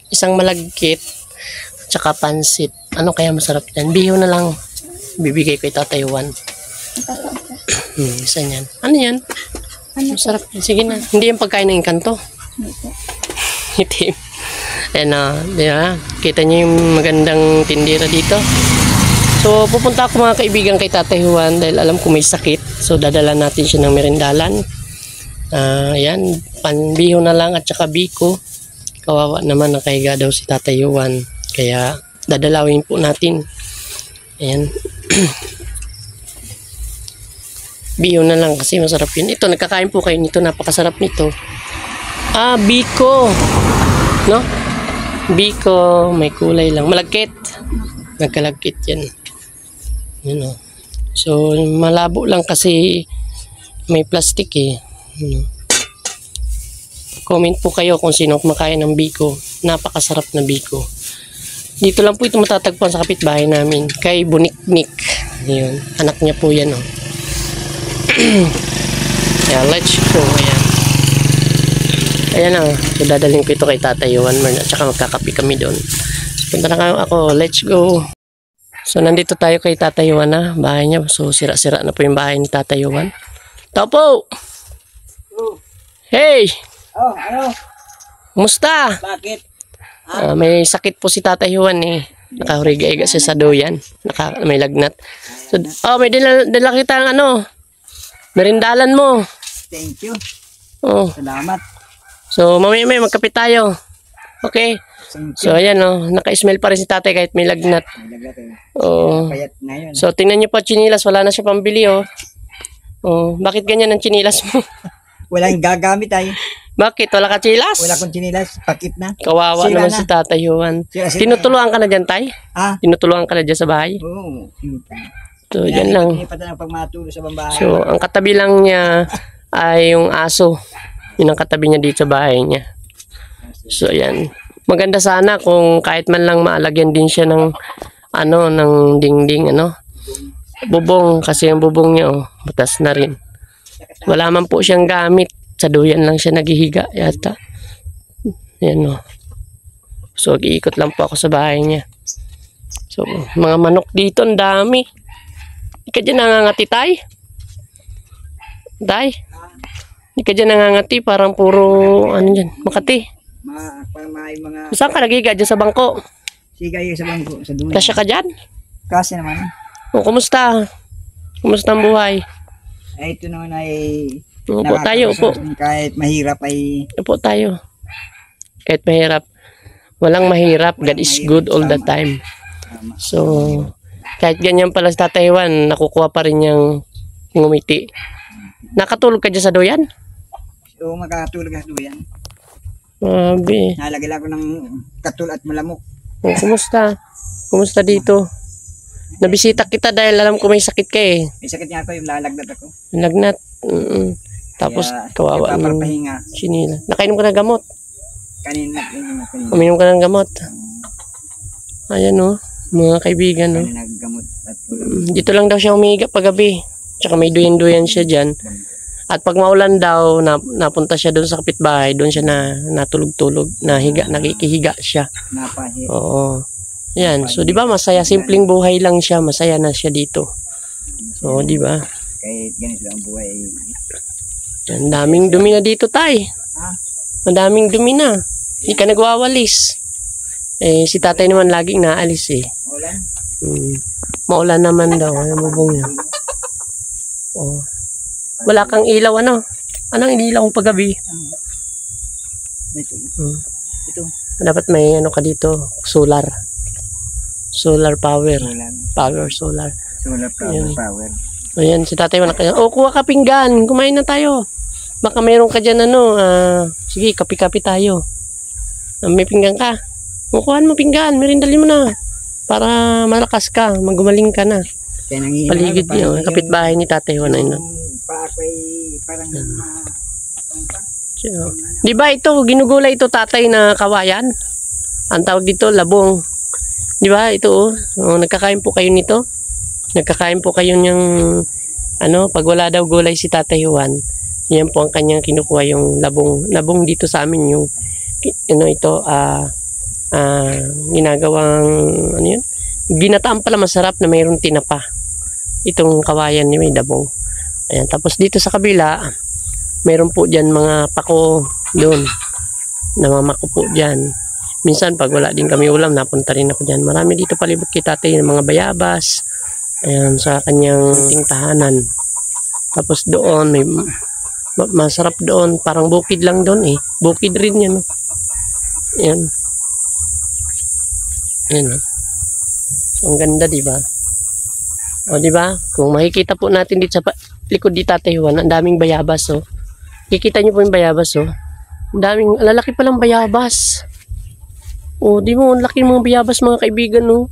isang malagkit tsaka pansit. Ano kaya masarap yan? Biho na lang bibigay ko Tatay Juan. Isa yan. Ano yan? Masarap. Sige na. Hindi yung pagkain ng Encanto. Itim. Ayan o. Diba? Kita niyo yung magandang tindera dito. So, pupunta ako mga kaibigan kay Tatay Juan dahil alam ko may sakit. So, dadala natin siya ng merindalan. Ayan, panbiho na lang at saka biko. Kawawa naman, nakahiga daw si Tatay Juan. Kaya, dadalawin po natin. Ayan. Biho na lang kasi masarap yun. Ito, nagkakain po kayo nito. Napakasarap nito. Biko. No? Biko, may kulay lang. Malagkit. Nagkalagkit yan. Yun o. So, malabo lang kasi may plastic eh. Comment po kayo kung sino kumakain ng biko. Napakasarap na biko. Dito lang po ito matatagpuan sa kapitbahay namin. Kay Buniknik. Yun. Anak niya po yan o. Ayan, let's go. Ayan. Ayan na. So, dadaling ko ito kay Tatay Juan. At saka magkakapi kami doon. So, punta na ako. Let's go. So, nandito tayo kay Tatay Juan na, bahay niya. So, sira-sira na po yung bahay ni Tatay Juan. Tao po! Hey! Ano? Kumusta? Bakit? May sakit po si Tatay Juan eh. Nakahuriga-iga siya sa duyan. May lagnat. So, may dala kita ng merindalan mo. Thank you. Oh. Salamat. So, mamaya magkapit tayo. Okay? So, ayan naka-smell pa rin si tatay kahit may lagnat. Oh. So, tingnan nyo po chinilas. Wala na siya pambili oh. Bakit ganyan ang chinilas mo? Walang gagamit ay. Bakit? Wala ka chinilas? Wala kong chinilas. Pakit na. Kawawa Sira naman na. si Tatay Juan. Tinutuluan ka na dyan, tay? Tinutuluan ka na dyan sa bahay? Oo. So, yan lang. So, ang katabi lang niya ay yung aso. Yun ang katabi niya dito sa bahay niya. So, ayan. Maganda sana kung kahit man lang maalagyan din siya ng ng dingding, bubong, kasi yung bubong niya, butas na rin. Wala man po siyang gamit. Sa duyan lang siya naghihiga yata. Yan So, iikot lang po ako sa bahay niya. So, mga manok dito, ang dami. Hindi ka dyan nangangati, tay? Tay? Hindi ka dyan nangangati, parang puro, dyan, Makati. Saan ka nagiga? Dyan sa bangko? Siga yung sa bangko, sa duyan. Kasya ka dyan? Kasi naman. Kumusta? Kumusta ang buhay? Ito naman ay upo tayo, upo. Kahit mahirap ay upo tayo. Kahit mahirap. Walang mahirap. God is good all the time. So, kahit ganyan pala si Tatay Juan, nakukuha pa rin niyang ngumiti. Nakatulog ka dyan sa duyan? Oo, makatulog sa duyan. Grabe. Nalagay ko ng katul at malamok. Kumusta? Kumusta dito? Nabisita kita dahil alam ko may sakit ka eh. May sakit niya ako, yung lalagnat ako. Lagnat. Tapos kawawa ng sinila. Nakainom ka ng gamot? Kanina. Uminom ka ng gamot? Ayan mga kaibigan Naggamot at dito lang daw siya umihiga paggabi. Tsaka may duyan-duyan siya dyan. At pag maulan daw, napunta siya doon sa kapitbahay, doon siya natulog-tulog, nakikihiga siya. Napahit. Oo. Yan. So, di ba masaya? Simpleng buhay lang siya. Masaya na siya dito. Oo, di ba? Kahit ganito ang buhay. Ang daming dumi na dito, tay. Ang daming dumi na. Hindi ka nagwawalis. Si tatay naman laging naalis eh. Maulan? Maulan naman daw. Ang bubong niya. Oh. Wala kang ilaw, Anong inilaw mo paggabi? Ito. Dapat may ka dito. Solar power. Solar. Solar power. Ayan, si tatay wala kaya. Kuha ka pinggan. Kumain na tayo. Baka mayroon ka dyan sige, kapi-kapi tayo. May pinggan ka. Kukuhaan mo pinggan. Merindalin mo na. Para malakas ka. Magumaling ka na. Paligid niyo. Kapitbahay ni Tatay Juan. Parang di ba ito, ginugulay ito tatay na kawayan? Ang tawag dito, labong. Di ba ito nagkakain po kayo nito? Nagkakain po kayo ng pag wala daw gulay si Tatay Juan, yan po ang kanyang kinukuha yung labong dito sa amin yung ito, ginagawang, ano yun? Ginataan pala masarap na mayroong tinapa. Itong kawayan ni may dabong. Ayan, tapos dito sa kabila, mayroon po dyan mga pako doon. Namamako po dyan. Minsan pag wala din kami ulam, napunta rin ako dyan. Marami dito palibot kay tatay ng mga bayabas. Ayan, sa kanyang tahanan. Tapos doon, may masarap doon. Parang bukid lang doon eh. Bukid rin yan. Ayan. Ayan. So, ang ganda, diba? O, diba? Kung makikita po natin dito sa likod di Tatay Juan, ang daming bayabas, oh. Kikita nyo po yung bayabas, oh. Ang daming, lalaki palang bayabas. Oh, di mo, ang laki ng mga bayabas, mga kaibigan, oh.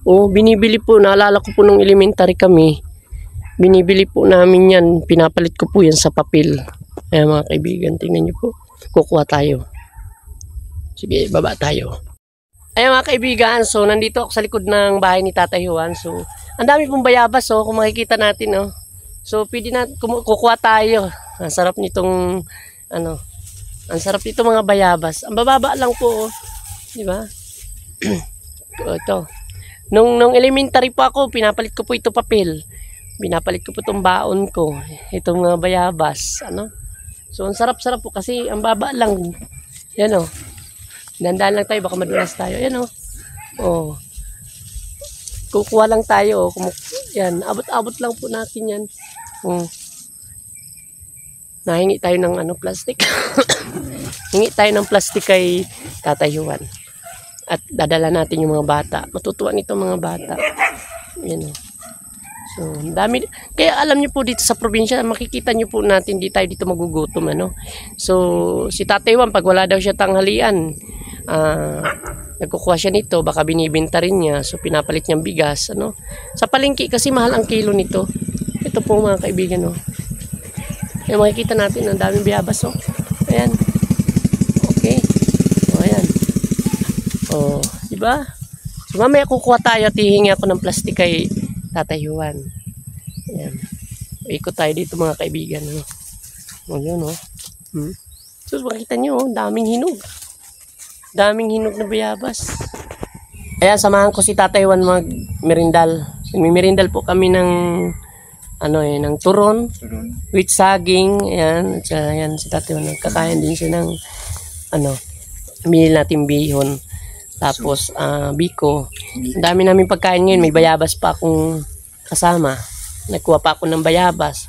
Oh, binibili po, naalala ko po nung elementary kami. Binibili po namin yan, pinapalit ko po yan sa papel. Ayan mga kaibigan, tingnan nyo po. Kukuha tayo. Sige, baba tayo. Ayan mga kaibigan, so nandito ako sa likod ng bahay ni Tatay Juan. So, ang dami pong bayabas, oh, kung makikita natin, oh. So, pwede na, kukuha tayo. Ang sarap nitong, ang sarap nito mga bayabas. Ang bababa lang po, oh. Di ba? Ito. Nung elementary pa ako, pinapalit ko po ito papel. Pinapalit ko po itong baon ko. Itong mga bayabas, So, ang sarap-sarap po kasi ang baba lang. Yan, oh. Dandaan lang tayo, baka madulas tayo. Yan, oh. Oh. Kukuha lang tayo, oh. Yan, abot-abot lang po natin yan. Nahingi tayo ng plastic. Hingi tayo ng plastic kay Tatay Juan. At dadala natin yung mga bata. Matutuwa nito mga bata. Yan, oh. So, dami. Kaya alam niyo po dito sa probinsya, makikita niyo po natin di tayo dito magugutom, So, si Tatay Juan, pag wala daw siya tanghalian, nagkukuha siya nito, baka binibenta rin niya. So, pinapalit niyang bigas, Sa palengke kasi mahal ang kilo nito. Ito po mga kaibigan, oh. Ayan, makikita natin, ang daming bayabas, oh. Ayan. Okay. O, ayan. O, diba? So, mamaya kukuha tayo at hihingi ako ng plastic kay Tatay Juan. Ayan. Ikot tayo dito mga kaibigan, O, yun, oh. So, makikita nyo, oh, daming hinog. Daming hinog na bayabas. Ayan, samahan ko si Tatay Juan mag-merindal. May-merindal po kami ng ng turon with saging. Ayan, ayan si Tatay Juan. Kakain din siya ng meal natin bihon. Tapos biko. Ang dami namin pagkain ngayon. May bayabas pa akong kasama. Nagkuha pa ako ng bayabas.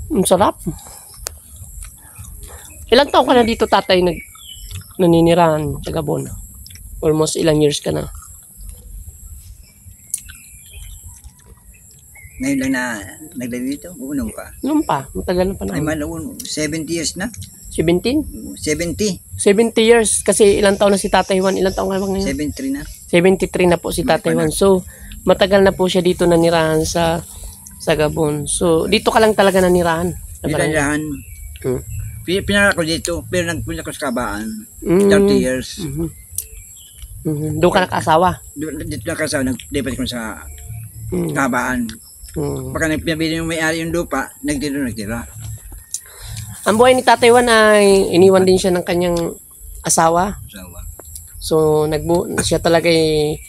Ang sarap. Ilang taon ka na dito, Tatay, naninirahan sa Gabon? Almost ilang years ka na? Ngayon lang na naglalito, unong pa. Noon pa, matagal na pa Ay, na. malaon, 70 years na. 17? 70. 70 years. Kasi ilang taon na si Tatay Juan? Ilang taon ka ba ngayon? 73 na. 73 na po si Tatay Juan. So, matagal na po siya dito nanirahan sa Gabon. So, dito ka lang talaga nanirahan? Pinanirahan. Pinara ko dito, pero nagpunta ko sa Kabaan. 30 years. Doon ka nakasawa? Dito na kasi nagdipat ko sa Kabaan. Baka nagpinabili yung may-ari yung lupa, nagtira. Ang buhay ni Tatay Juan ay iniwan din siya ng kanyang asawa. So, siya talaga ay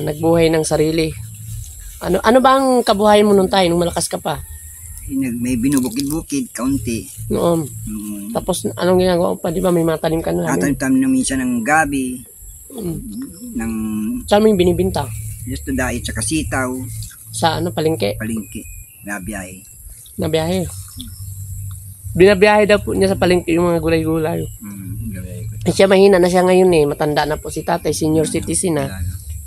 nagbuhay ng sarili. Ano ba ang kabuhayan mo nung tayo, nung malakas ka pa? May binubukid-bukid, kaunti. Noon. Tapos, anong ginagawa pa? Di ba may matanim ka na? Tanim-tanim na minsan ng gabi. Saan mo yung binibinta? Gusto dahil sa kasitaw. Sa palengke? Palengke. Nabiyahe. Nabiyahe. Binabiyahe daw po niya sa palengke yung mga gulay-gulay. Siya mahina na siya ngayon eh. Matanda na po si Tatay, senior citizen na.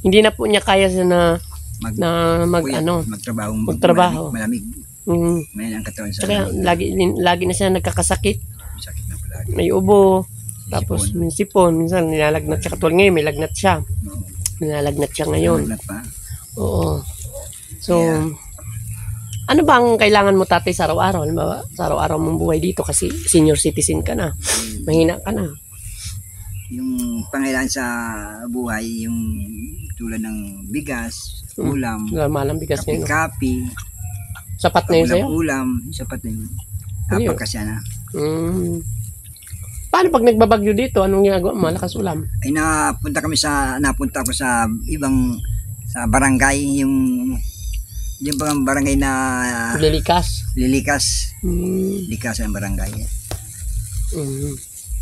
Hindi na po niya kaya siya magtrabaho. Malamig. Mayan ang katawan sa lagi na siya nagkakasakit. Sakit na palagi. May ubo. Tapos may sipon. Minsan nilalagnat siya. Katulad ngayon may lagnat siya. Nilalagnat siya ngayon. Oo. So, ano ba ang kailangan mo, Tatay, sa araw-araw? Halimbawa, sa araw-araw mong buhay dito kasi senior citizen ka na. Mahina ka na. Yung pangailangan sa buhay, yung tulad ng bigas, ulam, malang bigas ngayon. kape, Sapat na yun sa'yo? ulam, sapat na yun. Apag kasi na. Paano pag nagbabagyo dito? Anong ginagawa mo? Malakas ulam. Ay napunta ako sa ibang sa barangay, yung bang barangay na Lilikas. Lilikas. Mm. Likas ang barangay. Mm.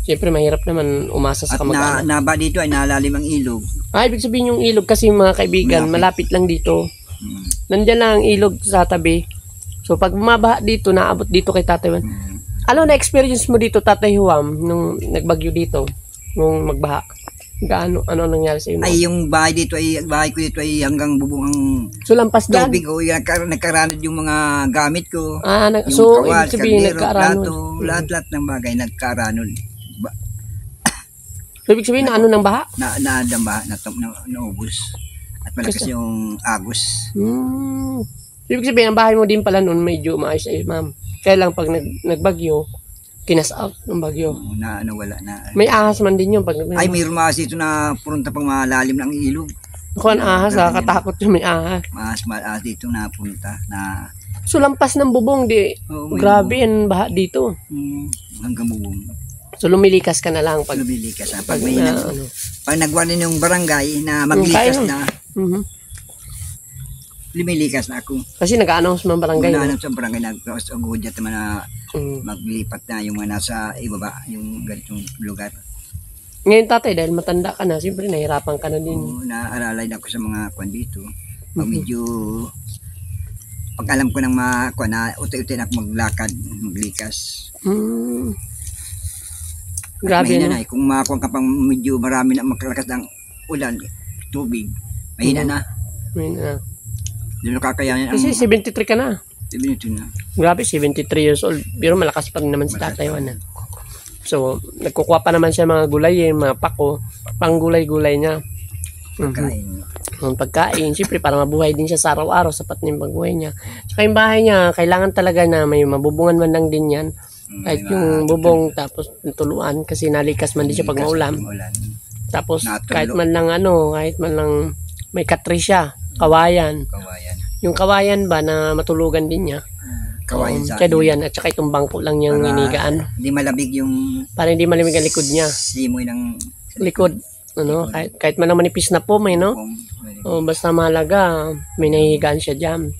Siyempre, mahirap naman umasa sa At kamag-anak. naba dito ay nalalim ang ilog. Ibig sabihin yung ilog kasi mga kaibigan, malapit lang dito. Mm. Nandyan lang ang ilog sa tabi. So, pag bumabaha dito, naabot dito kay Tatay Juan. Ano na-experience mo dito, Tatay Juan, nung nagbagyo dito, nung magbaha? Ano nangyari sa iyo? Ay, yung bahay ko dito ay hanggang bubong ang So, lampas dyan? tubig. O, nagkaranod yung mga gamit ko. Yung So, kawal, ibig sabihin, kaldero, nagkaaranod. plato, lahat-lahat ng bagay nagkaranod. So, ibig sabihin, ano ng baha? Naadamba, naubos. At malakas yung agos. Ibig sabihin, ang bahay mo din pala noon medyo maayos ma'am. Kaya lang pag nagbagyo, kinas-out ng bagyo. Nawala na. May ahas man din yun. Ay, mayroon mga dito na punta pang malalim ng ilog. Ako ang ahas, katakot yung may ahas. Mas dito na punta na. So, lampas ng bubong, di. Grabe ang baha dito. Hanggang bubong. So, lumilikas ka na lang pag Lumilikas na. Pag nagwanin yung barangay na maglikas na, lumilikas na ako. kasi nag-announce man barangay. Nag-announce sa barangay, nag-agudya naman na maglipat na yung mga nasa ibaba, yung ganitong lugar. Ngayon, Tatay, dahil matanda ka na, siyempre nahirapan ka na din. Naaralay na ako sa mga kwan dito. Pag medyo, pag alam ko ng mga kwan na uti-uti na ako maglakad, maglikas. Grabe, mahina no? na. Kung makakuha ka pang medyo marami na makalakas ng ulan, tubig, mahina na. Mahina na. Hindi na kakayanin Kasi 73 ka na. Ito na. Grabe, 73 years old. Pero malakas pa rin naman si Tatay Juan. So, nagkukuha pa naman siya mga gulay, mga pako, pang gulay-gulay niya. Pagkain. Ang pagkain, siyempre para mabuhay din siya sa araw-araw, sapat na yung pagbuhay niya. Tsaka yung bahay niya, kailangan talaga na may mabubungan man lang din yan. Kahit yung bubong, tapos tuluan, kasi nalikas man din siya pag maulam. Tapos kahit man lang kahit man lang may katri siya, kawayan. Yung kawayan ba na matulugan din niya? Kawayan sa Kaduyan at saka itong bangko lang niyang inigaan. Hindi malabig yung Para hindi malamig ang likod niya. simoy ng Likod. Kahit man lang manipis na po, may basta mahalaga, may nahihigaan siya dyan.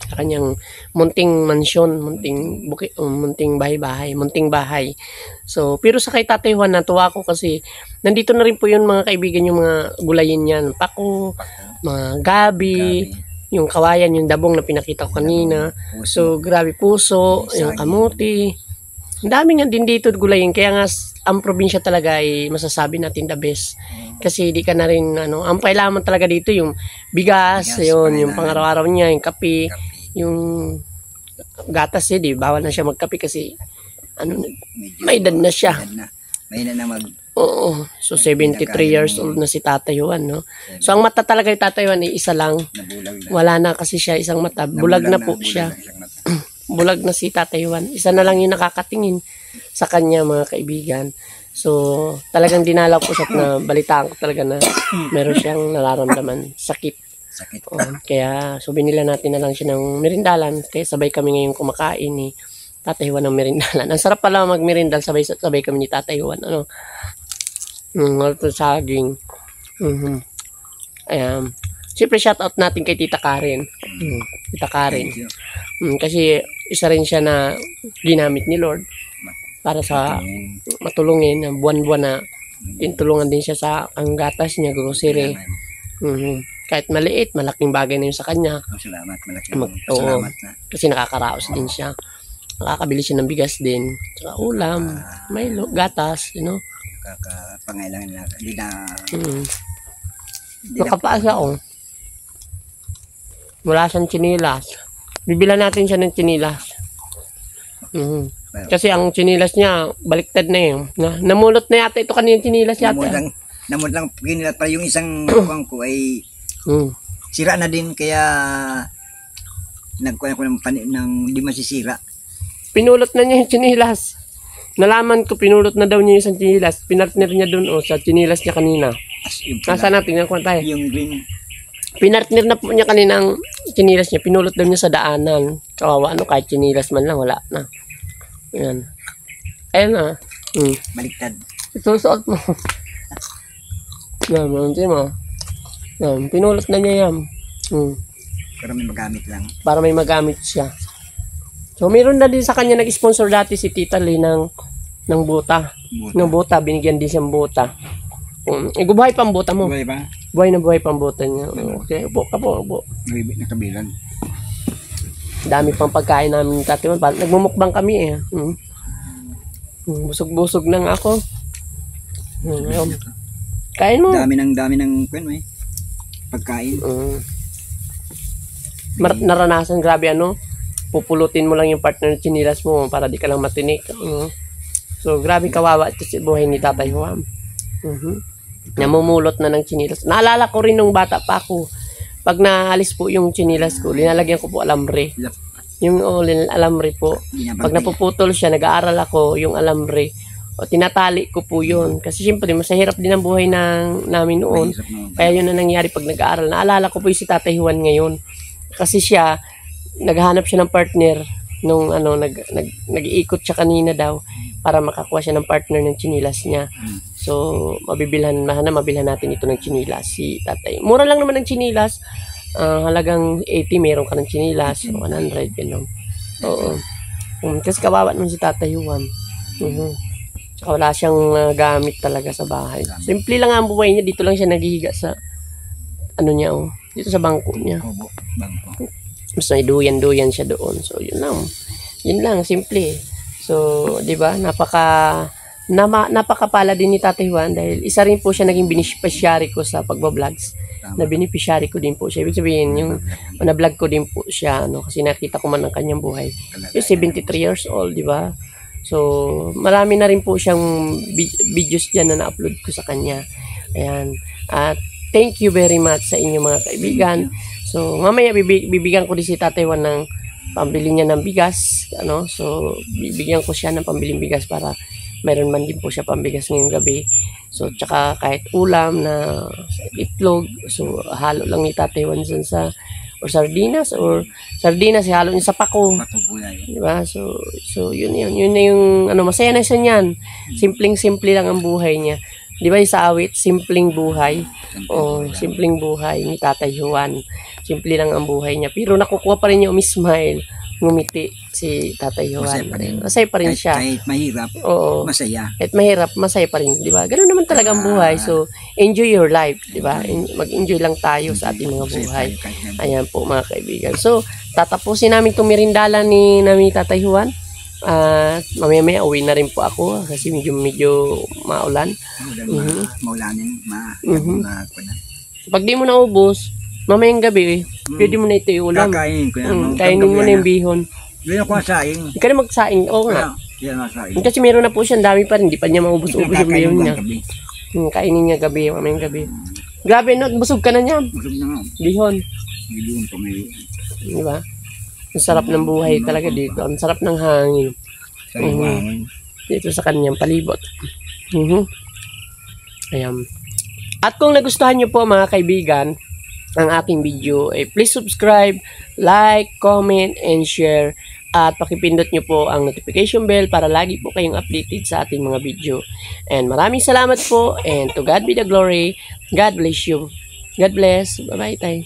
Sa kanyang munting mansyon, munting bukit, munting bahay. So, pero sa kay Tatay Juan, natuwa ko kasi nandito na rin po yun mga kaibigan, yung mga gulayin niyan, pako, mga gabi, yung kawayan, yung dabong na pinakita ko kanina. So, grabe, puso, yung kamuti. Ang dami nga din dito gulayin. Kaya nga, ang probinsya talaga ay masasabi natin the best. Kasi di ka na rin, ang kailangan talaga dito yung bigas, yung pang-araw-araw niya, yung kape, yung gatas di bawal na siya magkape kasi, may edad na siya. May na Oo. So, 73 years old na si Tatay Juan, no? So, ang mata talaga ni Tatay Juan ay isa lang. Wala na kasi siya isang mata. Bulag na po siya. Bulag na si Tatay Juan. Isa na lang yung nakakatingin sa kanya, mga kaibigan. So, talagang dinalaw ko sa na balitaan ko talaga na meron siyang nararamdaman. Sakit. Kaya, so binila natin na lang siya ng merindalan. Kaya sabay kami ngayon kumakain ni Tatay Juan ng merindalan. Ang sarap pala magmerindal, sabay kami ni Tatay Juan. Saging. Ayan. Siyempre, shoutout natin kay Tita Karen. Tita Karen. Kasi isa rin siya na ginamit ni Lord para sa matulungin ng buwan-buwan na tinulungan din siya sa ang gatas niya, grocery. Kahit maliit, malaking bagay na yun sa kanya. Salamat, salamat na. Kasi nakakaraos din siya. Nakakabili siya ng bigas din. Saka ulam, Milo, gatas, Kakapangailangan na. Hindi na. Nakapaasa ako. Wala siyang chinilas. Bibila natin siya ng chinilas. Kasi ang chinilas niya, baliktad na yun. Namulot na yata ito kanina chinilas yata. Namulot lang ginilat pa yung isang kuwang ko ay sira na din. Kaya nagkuha ko ng di masisira. Pinulot na niya yung chinilas. Nalaman ko, pinulot na daw niya yung isang chinilas. Pinartner niya dun sa chinilas niya kanina. Nasa natin, nakuha tayo. Yung green. Pinartner na po niya kanina ang chinilas niya. Pinulot daw niya sa daanan. Kawawa, kahit chinilas man lang, wala na. Ayan. Ayan na. Baliktad. Isusuot mo. Yan, manti mo. Yan, pinulot na niya yan. Pero may magamit lang. Para may magamit siya. So, meron na din sa kanya nag-sponsor dati si Tita Lee ng buta. Ng buta, binigyan din siyang buta. Buhay pa ang buta mo. Buhay ba? Buhay na buhay pa ang buta niya. Okay, upo ka po, upo. Nakabilan. Dami pang pagkain namin ni Tati. Nagmumukbang kami eh. Busog-busog nang ako. Kain mo. Dami ng pagkain. Naranasan, grabe ano. Pupulutin mo lang yung partner ng chinilas mo para di ka lang matinik. So, grabe kawawa ito si buhay ni Tatay Juan. Namumulot na ng chinilas. Naalala ko rin nung bata pa ako. Pag naalis po yung chinilas ko, linalagyan ko po alambre. Yung alambre po. Pag napuputol siya, nag-aaral ako yung alambre. O tinatali ko po yun. Kasi siyempre, masahirap din ang buhay namin noon. Kaya yun na nangyari pag nag-aaral. Naalala ko po yung si Tatay Juan ngayon. Kasi siya, naghahanap siya ng partner nung nag-iikot siya kanina daw para makakuha siya ng partner ng chinilas niya. So, mabilhan natin ito ng chinilas si Tatay. Mura lang naman ng chinilas. Halagang 80 meron ka ng chinilas. 100, gano'n. Oo. Kasi kawawa naman si Tatay Juan. Tsaka wala siyang gamit talaga sa bahay. Simple lang ang buhay niya. Dito lang siya naghihiga sa dito sa bangko niya. Bangko. Mas may duyan-duyan siya doon. So, yun lang. Yun lang, simple. So, di ba? Napakapala din ni Tatay Juan dahil isa rin po siya naging beneficiary ko sa pagbablogs. Na beneficiary ko din po siya. Ibig sabihin, yung na-vlog ko din po siya, kasi nakita ko man ang kanyang buhay. Yung 73 years old, di ba? So, marami na rin po siyang videos dyan na na-upload ko sa kanya. Ayan. At thank you very much sa inyong mga kaibigan. So, mamaya bibigyan ko din si Tatay Juan ng pambili niya ng bigas. So, bibigyan ko siya ng pambiling bigas para mayroon man din po siya pambigas ngayong gabi. So, tsaka kahit ulam na itlog. So, halo lang ni Tatay Juan sa sardinas halo niya sa pako. Diba? So, yun na yung, masaya na siya niyan. Simpleng-simple lang ang buhay niya. Di ba sa awit, simpleng buhay. Simpleng buhay ni Tatay Juan. Simple lang ang buhay niya. Pero nakukuha pa rin niya smile. Ngumiti si Tatay Juan. Masaya pa rin siya. Kahit mahirap, masaya. Kahit mahirap, masaya pa rin. Di ba? Ganun naman talaga ang buhay. So, enjoy your life. Di ba? Mag-enjoy lang tayo sa ating mga buhay. Ayan po mga kaibigan. So, tatapusin namin itong merindalan ni Tatay Juan. Mamaya uwi na rin po ako kasi medyo maulan. Maulanin, Pag di mo naubos, mamayang gabi, pwede mo na ito iulam. Kakainin ko yan. Kainin mo na yung bihon. Ganyan ko ang saing. Hindi ka na magsaing. Oo nga. Yan Kasi meron na po siya, dami pa rin. Hindi pa niya maubos-ubos yung bihon niya. Kainin niya gabi, mamayang gabi. Grabe, no? Busog ka na niya. Busog na nga. Bihon. Bihon pa may... Di ba? Ang sarap ng buhay talaga dito. Ang sarap ng hangin. Dito sa kanyang palibot. Ayan. At kung nagustuhan nyo po mga kaibigan ang aking video, please subscribe, like, comment, and share. At pakipindot nyo po ang notification bell para lagi po kayong updated sa ating mga video. And maraming salamat po. And to God be the glory. God bless you. God bless. Bye-bye, tay.